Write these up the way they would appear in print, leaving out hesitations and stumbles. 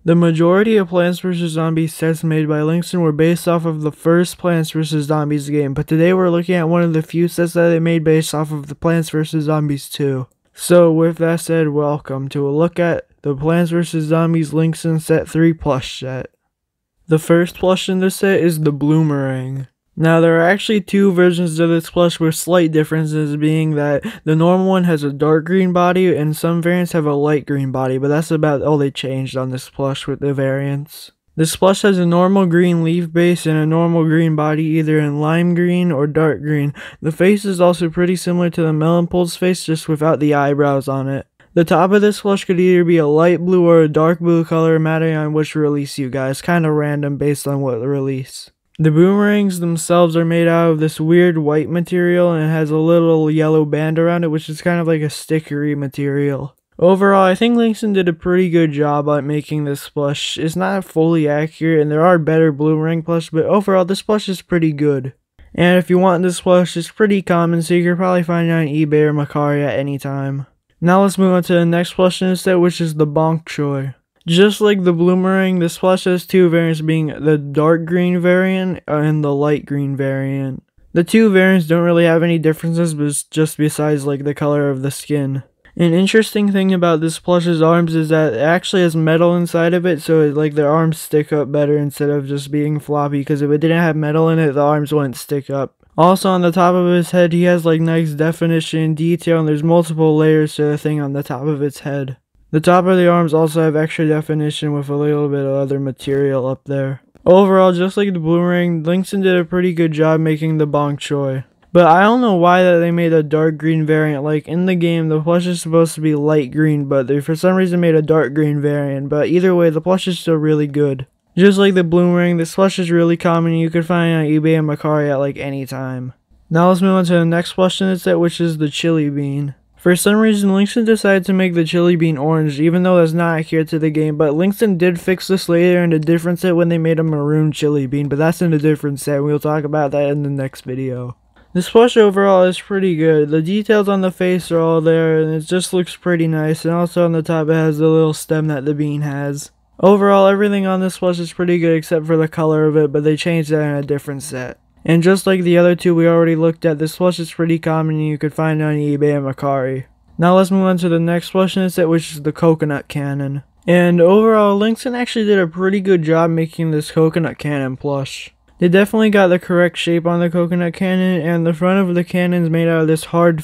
The majority of Plants vs. Zombies sets made by Linxin were based off of the first Plants vs. Zombies game, but today we're looking at one of the few sets that they made based off of the Plants vs. Zombies 2. So with that said, welcome to a look at the Plants vs. Zombies Linxin Set 3 plush set. The first plush in this set is the Bloomerang. Now there are actually two versions of this plush with slight differences, being that the normal one has a dark green body and some variants have a light green body, but that's about all they changed on this plush with the variants. This plush has a normal green leaf base and a normal green body, either in lime green or dark green. The face is also pretty similar to the Melon Pole's face, just without the eyebrows on it. The top of this plush could either be a light blue or a dark blue color, mattering on which release you guys, kinda random based on what release. The boomerangs themselves are made out of this weird white material and it has a little yellow band around it, which is kind of like a stickery material. Overall, I think Linxin did a pretty good job at making this plush. It's not fully accurate and there are better Bloomerang plush, but overall this plush is pretty good. And if you want this plush, it's pretty common, so you could probably find it on eBay or Mercari at any time. Now let's move on to the next plush in the set, which is the Choy. Just like the Bloomerang, this plush has two variants, being the dark green variant and the light green variant. The two variants don't really have any differences, but just besides like the color of the skin. An interesting thing about this plush's arms is that it actually has metal inside of it, so like their arms stick up better instead of just being floppy, because if it didn't have metal in it, the arms wouldn't stick up. Also on the top of his head, he has like nice definition and detail, and there's multiple layers to the thing on the top of its head. The top of the arms also have extra definition with a little bit of other material up there. Overall, just like the Bloomerang, Linxin did a pretty good job making the Choy. But I don't know why that they made a dark green variant. Like in the game, the plush is supposed to be light green, but they for some reason made a dark green variant. But either way, the plush is still really good. Just like the Bloomerang, this plush is really common and you can find it on eBay and Mercari at like any time. Now let's move on to the next plush in the set, which is the Chili Bean. For some reason, Linxin decided to make the Chili Bean orange, even though that's not accurate to the game, but Linxin did fix this later in a different set when they made a maroon Chili Bean, but that's in a different set, we'll talk about that in the next video. This plush overall is pretty good. The details on the face are all there, and it just looks pretty nice, and also on the top it has the little stem that the bean has. Overall, everything on this plush is pretty good except for the color of it, but they changed that in a different set. And just like the other two we already looked at, this plush is pretty common and you could find it on eBay and Mercari. Now let's move on to the next plush in the set, which is the Coconut Cannon. And overall, Linxin actually did a pretty good job making this Coconut Cannon plush. They definitely got the correct shape on the Coconut Cannon, and the front of the cannon is made out of this hard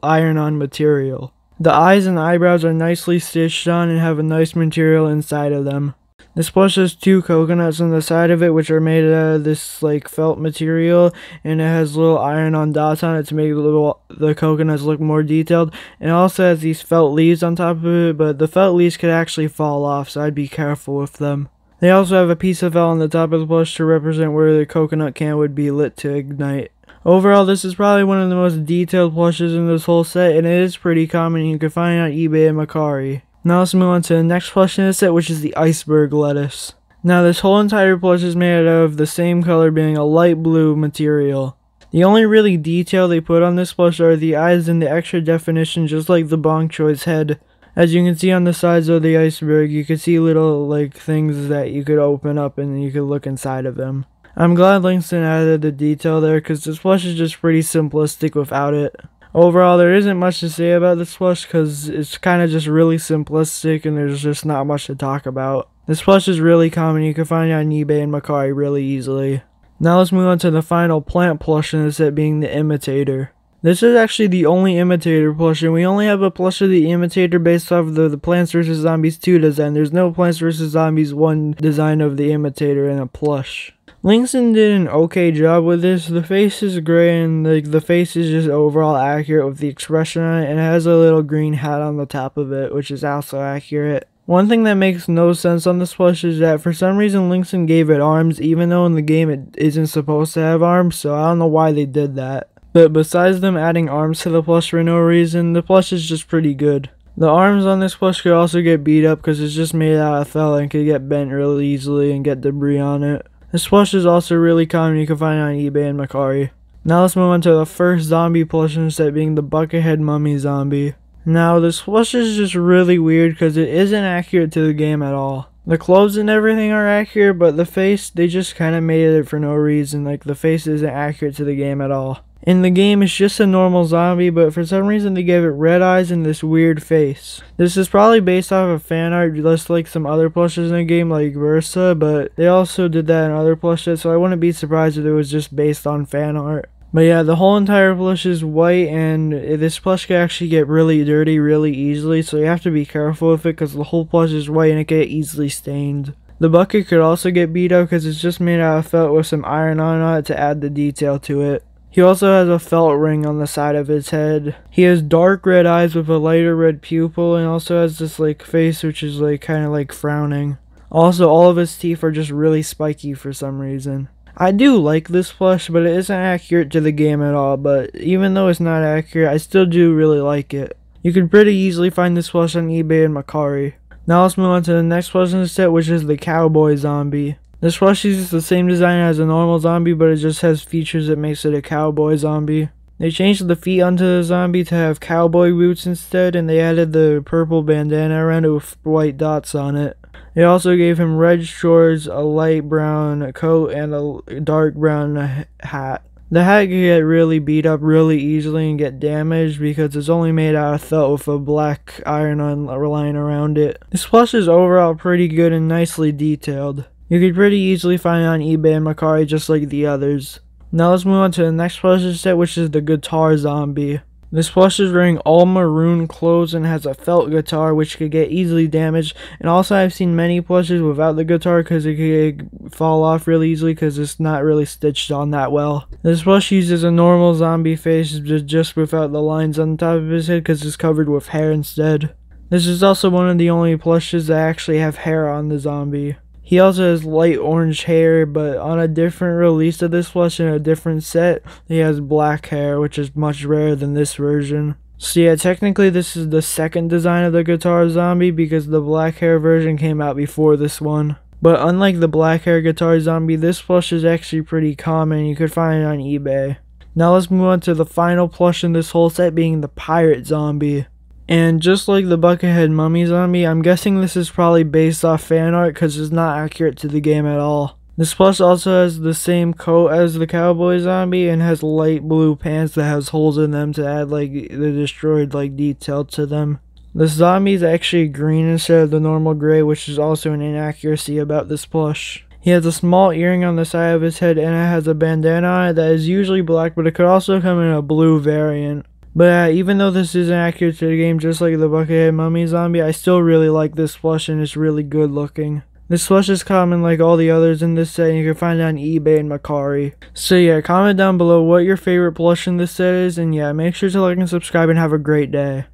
iron-on material. The eyes and eyebrows are nicely stitched on and have a nice material inside of them. This plush has two coconuts on the side of it, which are made out of this like felt material, and it has little iron-on dots on it to make the coconuts look more detailed. And it also has these felt leaves on top of it, but the felt leaves could actually fall off, so I'd be careful with them. They also have a piece of felt on the top of the plush to represent where the coconut can would be lit to ignite. Overall, this is probably one of the most detailed plushes in this whole set, and it is pretty common and you can find it on eBay and Mercari. Now let's move on to the next plush in the set, which is the Iceberg Lettuce. Now this whole entire plush is made out of the same color, being a light blue material. The only really detail they put on this plush are the eyes and the extra definition, just like the Choy's head. As you can see on the sides of the iceberg, you can see little like things that you could open up and you could look inside of them. I'm glad Linxin added the detail there, because this plush is just pretty simplistic without it. Overall, there isn't much to say about this plush because it's kind of just really simplistic and there's just not much to talk about. This plush is really common, you can find it on eBay and Mercari really easily. Now let's move on to the final plant plush in the set, being the Imitator. This is actually the only Imitator plush, and we only have a plush of the Imitator based off of the Plants vs. Zombies 2 design. There's no Plants vs. Zombies 1 design of the Imitator in a plush. Linxin did an okay job with this. The face is gray and the face is just overall accurate with the expression on it, and it has a little green hat on the top of it, which is also accurate. One thing that makes no sense on this plush is that for some reason Linxin gave it arms, even though in the game it isn't supposed to have arms, so I don't know why they did that. But besides them adding arms to the plush for no reason, the plush is just pretty good. The arms on this plush could also get beat up because it's just made out of felt and could get bent really easily and get debris on it. This plush is also really common, you can find it on eBay and Mercari. Now let's move on to the first zombie plush in the set, being the Buckethead Mummy zombie. Now this plush is just really weird because it isn't accurate to the game at all. The clothes and everything are accurate, but the face, they just kind of made it for no reason. Like, the face isn't accurate to the game at all. In the game, it's just a normal zombie, but for some reason they gave it red eyes and this weird face. This is probably based off of fan art, just like some other plushes in the game, like Versa, but they also did that in other plushes, so I wouldn't be surprised if it was just based on fan art. But yeah, the whole entire plush is white, and this plush can actually get really dirty really easily, so you have to be careful with it because the whole plush is white and it can get easily stained. The bucket could also get beat up because it's just made out of felt with some iron on it to add the detail to it. He also has a felt ring on the side of his head. He has dark red eyes with a lighter red pupil, and also has this like face which is like kind of like frowning. Also, all of his teeth are just really spiky for some reason. I do like this plush, but it isn't accurate to the game at all, but even though it's not accurate, I still do really like it. You can pretty easily find this plush on eBay and Mercari. Now let's move on to the next plush in the set, which is the Cowboy Zombie. This plush uses the same design as a normal zombie, but it just has features that makes it a cowboy zombie. They changed the feet onto the zombie to have cowboy boots instead, and they added the purple bandana around it with white dots on it. They also gave him red shorts, a light brown coat, and a dark brown hat. The hat can get really beat up really easily and get damaged because it's only made out of felt with a black iron line around it. This plush is overall pretty good and nicely detailed. You could pretty easily find it on eBay and Mercari just like the others. Now let's move on to the next plush set, which is the Guitar Zombie. This plush is wearing all maroon clothes and has a felt guitar which could get easily damaged, and also I've seen many plushes without the guitar because it could fall off really easily because it's not really stitched on that well. This plush uses a normal zombie face just without the lines on top of his head because it's covered with hair instead. This is also one of the only plushes that actually have hair on the zombie. He also has light orange hair, but on a different release of this plush in a different set, he has black hair, which is much rarer than this version. So yeah, technically this is the second design of the Guitar Zombie because the black hair version came out before this one. But unlike the black hair Guitar Zombie, this plush is actually pretty common. You could find it on eBay. Now let's move on to the final plush in this whole set, being the Pirate Zombie. And just like the Buckethead Mummy zombie, I'm guessing this is probably based off fan art because it's not accurate to the game at all. This plush also has the same coat as the Cowboy Zombie and has light blue pants that has holes in them to add like the destroyed like detail to them. The zombie is actually green instead of the normal gray, which is also an inaccuracy about this plush. He has a small earring on the side of his head and it has a bandana on it that is usually black, but it could also come in a blue variant. But even though this isn't accurate to the game, just like the Buckethead Mummy Zombie, I still really like this plush and it's really good looking. This plush is common like all the others in this set, and you can find it on eBay and Mercari. So yeah, comment down below what your favorite plush in this set is, and yeah, make sure to like and subscribe and have a great day.